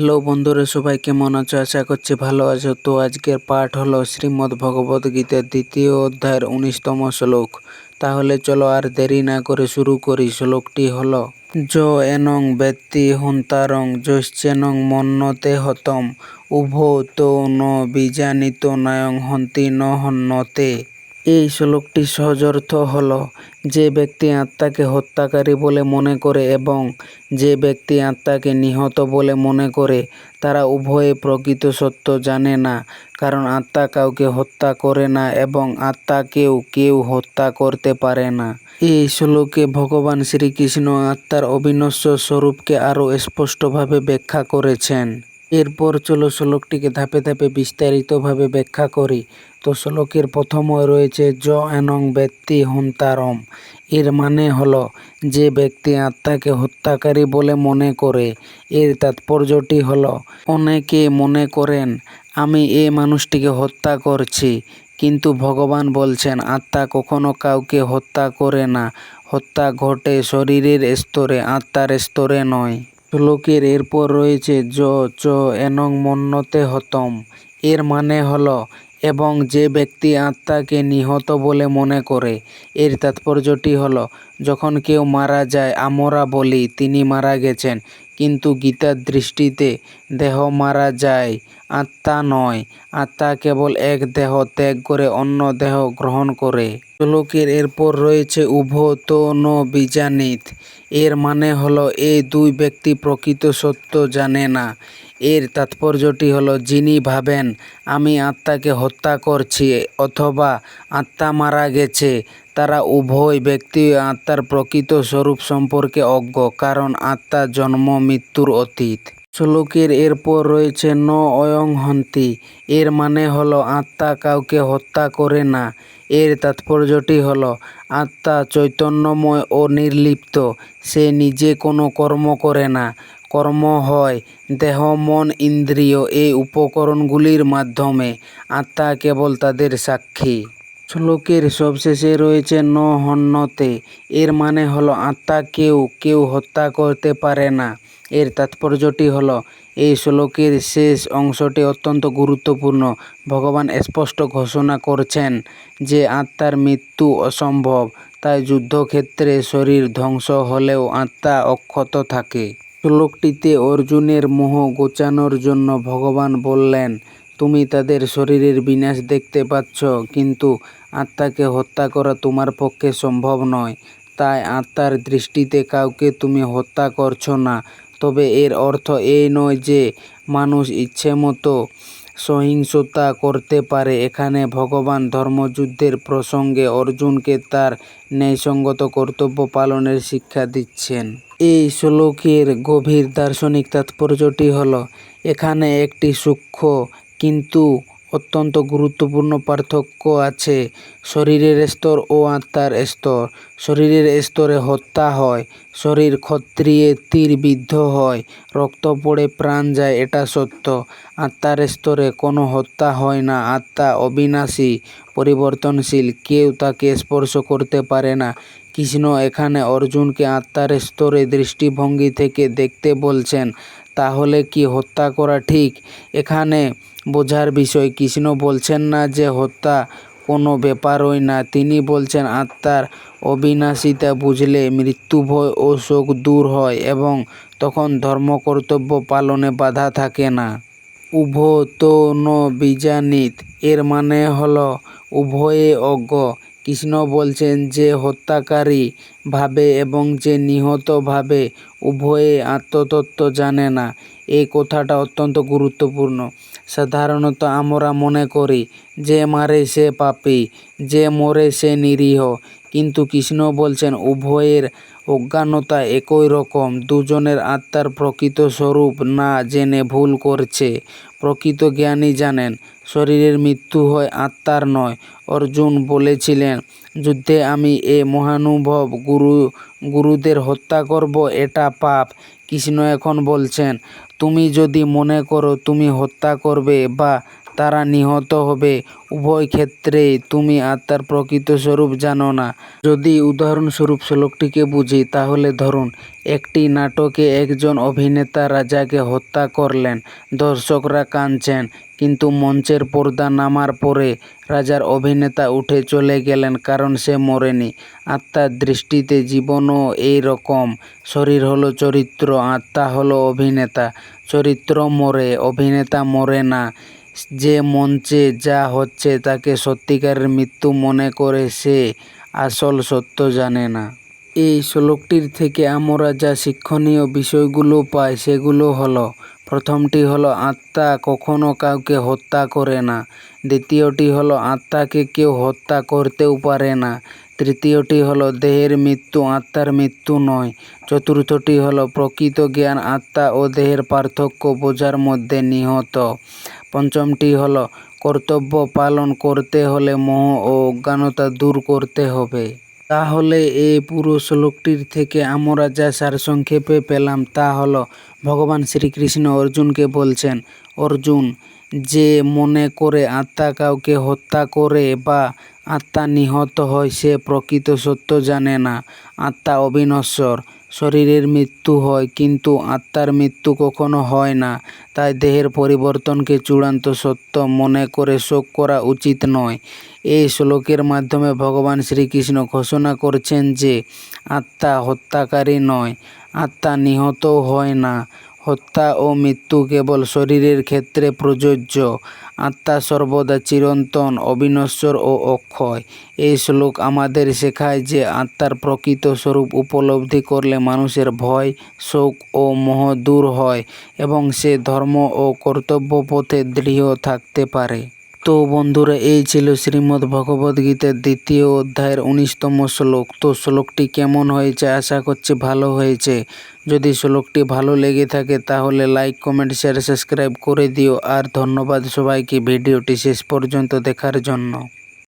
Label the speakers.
Speaker 1: Hello বন্ধুরা, সবাই কেমন আছো? আশা করছি ভালো আছো। তো আজকের পাঠ হলো শ্রীমদ্ ভগবদ গীতার ২য় অধ্যায়ের ১৯তম শ্লোক। তাহলে চলো আর দেরি না করে শুরু করি। শ্লোকটি হলো এনং ব্যক্তি হন্তারং যশ্চেনং মন্যতে হতম উভো তো ন বীজানিত নায়ং হন্তি ন হন্যতে। এই শ্লোকটি সহজ অর্থ হলো, যে ব্যক্তি আত্মাকে হত্যাকারী বলে মনে করে এবং যে ব্যক্তি আত্মাকে নিহত বলে মনে করে, তারা উভয়ে প্রকৃত সত্য জানে না। কারণ আত্মা কাউকে হত্যা করে না এবং আত্মাকেও কেউ হত্যা করতে পারে না। এই শ্লোকে ভগবান শ্রীকৃষ্ণ আত্মার অবিনশ্বর স্বরূপকে আরও স্পষ্টভাবে ব্যাখ্যা করেছেন। এরপর চলো শ্লোকটিকে ধাপে ধাপে বিস্তারিতভাবে ব্যাখ্যা করি। তো শ্লোকের প্রথমে রয়েছে এনং ব্যক্তি হন্তারম। এর মানে হলো, যে ব্যক্তি আত্মাকে হত্যাকারী বলে মনে করে। এর তাৎপর্যটি হলো, অনেকে মনে করেন আমি এই মানুষটিকে হত্যা করছি, কিন্তু ভগবান বলছেন আত্মা কখনো কাউকে হত্যা করে না। হত্যা ঘটে শরীরের স্তরে, আত্মার স্তরে নয়। শ্লোকের এরপর রয়েছে এনং মন্যতে হতম। এর মানে হলো, এবং যে ব্যক্তি আত্মাকে নিহত বলে মনে করে। এর তাৎপর্যটি হলো, যখন কেউ মারা যায় আমরা বলি তিনি মারা গেছেন, কিন্তু গীতার দৃষ্টিতে দেহ মারা যায়, আত্মা নয়। আত্মা কেবল এক দেহ ত্যাগ করে অন্য দেহ গ্রহণ করে। শ্লোকের এরপর রয়েছে উভো তো ন বীজানিত। এর মানে হলো, এই দুই ব্যক্তি প্রকৃত সত্য জানে না। এর তাৎপর্যটি হলো, যিনি ভাবেন আমি আত্মাকে হত্যা করছি অথবা আত্মা মারা গেছে, তারা উভয় ব্যক্তি আত্মার প্রকৃত স্বরূপ সম্পর্কে অজ্ঞ, কারণ আত্মা জন্ম মৃত্যুর অতীত। শ্লোকের এরপর রয়েছে ন অয়ং হন্তি। এর মানে হলো, আত্মা কাউকে হত্যা করে না। এর তাৎপর্যটি হলো, আত্মা চৈতন্যময় ও নির্লিপ্ত। সে নিজে কোনো কর্ম করে না। কর্ম হয় দেহ, মন, ইন্দ্রিয় এই উপকরণগুলির মাধ্যমে। আত্মা কেবল তাদের সাক্ষী। শ্লোকের সবশেষে রয়েছে ন হন্যতে। এর মানে হলো, আত্মা কেউ হত্যা করতে পারে না। এর তাৎপর্যটি হলো, এই শ্লোকের শেষ অংশটি অত্যন্ত গুরুত্বপূর্ণ। ভগবান স্পষ্ট ঘোষণা করছেন যে আত্মার মৃত্যু অসম্ভব, তাই যুদ্ধক্ষেত্রে শরীর ধ্বংস হলেও আত্মা অক্ষত থাকে। শ্লোকটিতে অর্জুনের মোহ ঘোচানোর জন্য ভগবান বললেন, তুমি তাদের শরীরের বিনাশ দেখতে পাচ্ছ, কিন্তু আত্মাকে হত্যা করা তোমার পক্ষে সম্ভব নয়। তাই আত্মার দৃষ্টিতে কাউকে তুমি হত্যা করছো না। তবে এর অর্থ এই নয় যে মানুষ ইচ্ছেমতো সহিংসতা করতে পারে। এখানে ভগবান ধর্মযুদ্ধের প্রসঙ্গে অর্জুনকে তার ন্যায়সঙ্গত কর্তব্য পালনের শিক্ষা দিচ্ছেন। এই শ্লোকের গভীর দার্শনিক তাৎপর্যটি হলো, এখানে একটি সূক্ষ্ম কিন্তু অত্যন্ত গুরুত্বপূর্ণ পার্থক্য আছে। শরীরের স্তর ও আত্মার স্তর। শরীরের স্তরে হত্যা হয়, শরীর ক্ষত্রিয়ে তীরবিদ্ধ হয়, রক্ত পড়ে প্রাণ যায়, এটা সত্য। আত্মার স্তরে কোনো হত্যা হয় না। আত্মা অবিনাশী, পরিবর্তনশীল, কেউ তাকে স্পর্শ করতে পারে না। কৃষ্ণ এখানে অর্জুনকে আত্মার স্তরে দৃষ্টিভঙ্গি থেকে দেখতে বলছেন। তাহলে কি হত্যা করা ঠিক? এখানে বোঝার বিষয়, কৃষ্ণ বলছেন না যে হত্যা কোনো ব্যাপারই না। তিনি বলছেন আত্মার অবিনাশিতা বুঝলে মৃত্যুভয় ও শোক দূর হয় এবং তখন ধর্মকর্তব্য পালনে বাধা থাকে না। উভো তো ন বীজানিত। এর মানে হলো, উভয়ে অজ্ঞ। কৃষ্ণ বলছেন যে হত্যাকারী ভাবে এবং যে নিহত ভাবে, উভয়ে আত্মতত্ত্ব জানে না। এই কথাটা অত্যন্ত গুরুত্বপূর্ণ। সাধারণত আমরা মনে করি যে মারে সে পাপী, যে মরে সে নিরীহ। কিন্তু কৃষ্ণ বলছেন উভয়ের অজ্ঞানতা একই রকম। দুজনের আত্মার প্রকৃত স্বরূপ না জেনে ভুল করছে। প্রকৃত জ্ঞানী জানেন শরীরের মৃত্যু হয়, আত্মার নয়। অর্জুন বলেছিলেন, যুদ্ধে আমি এ মহানুভব গুরুদের হত্যা করব, এটা পাপ। কৃষ্ণ এখন বলছেন, তুমি যদি মনে করো তুমি হত্যা করবে বা তারা নিহত হবে। উভয় ক্ষেত্রেই তুমি আত্মার প্রকৃত স্বরূপ জানো না। যদি উদাহরণস্বরূপ শ্লোকটিকে বুঝি, তাহলে ধরুন একটি নাটকে একজন অভিনেতা রাজাকে হত্যা করলেন। দর্শকরা কাঁদছেন, কিন্তু মঞ্চের পর্দা নামার পরে রাজার অভিনেতা উঠে চলে গেলেন, কারণ সে মরেনি। আত্মার দৃষ্টিতে জীবনও এই রকম। শরীর হলো চরিত্র, আত্মা হলো অভিনেতা। চরিত্র মরে, অভিনেতা মরে না। যে মঞ্চে যা হচ্ছে তাকে সত্যিকারের মৃত্যু মনে করে সে আসল সত্য জানে না। এই শ্লোকটির থেকে আমরা যা শিক্ষণীয় বিষয়গুলো পাই সেগুলো হলো, প্রথমটি হলো আত্মা কখনো কাউকে হত্যা করে না। দ্বিতীয়টি হলো আত্মাকে কেউ হত্যা করতেও পারে না। তৃতীয়টি হলো দেহের মৃত্যু আত্মার মৃত্যু নয়। চতুর্থটি হলো প্রকৃত জ্ঞান আত্মা ও দেহের পার্থক্য বোঝার মধ্যে নিহিত। পঞ্চমটি হলো কর্তব্য পালন করতে হলে মোহ ও অজ্ঞানতা দূর করতে হবে। তাহলে এই পুরো শ্লোকটির থেকে আমরা যা সারসংক্ষেপে পেলাম তা হলো, ভগবান শ্রীকৃষ্ণ অর্জুনকে বলছেন, অর্জুন, যে মনে করে আত্মা কাউকে হত্যা করে বা আত্মা নিহত হয় সে প্রকৃত সত্য জানে না। আত্মা অবিনশ্বর। শরীরের মৃত্যু হয়, কিন্তু আত্মার মৃত্যু কখনো হয় না। তাই দেহের পরিবর্তনকে চূড়ান্ত সত্য মনে করে শোক করা উচিত নয়। এই শ্লোকের মাধ্যমে ভগবান শ্রীকৃষ্ণ ঘোষণা করছেন যে আত্মা হত্যাকারী নয়, আত্মা নিহতও হয় না। হত্যা ও মৃত্যু কেবল শরীরের ক্ষেত্রে প্রযোজ্য। আত্মা সর্বদা চিরন্তন, অবিনশ্বর ও অক্ষয়। এই শ্লোক আমাদের শেখায় যে আত্মার প্রকৃত স্বরূপ উপলব্ধি করলে মানুষের ভয়, শোক ও মোহ দূর হয় এবং সে ধর্ম ও কর্তব্য পথে দৃঢ় থাকতে পারে। তো বন্ধুরা, এই ছিল শ্রীমদ্ ভগবদ্গীতার 2য় অধ্যায়ের 19তম শ্লোক। তো শ্লোকটি কেমন হয়েছে? আশা করছি ভালো হয়েছে। যদি শ্লোকটি ভালো লেগে থাকে তাহলে লাইক, কমেন্ট, শেয়ার, সাবস্ক্রাইব করে দিও। আর ধন্যবাদ সবাইকে ভিডিওটি শেষ পর্যন্ত দেখার জন্য।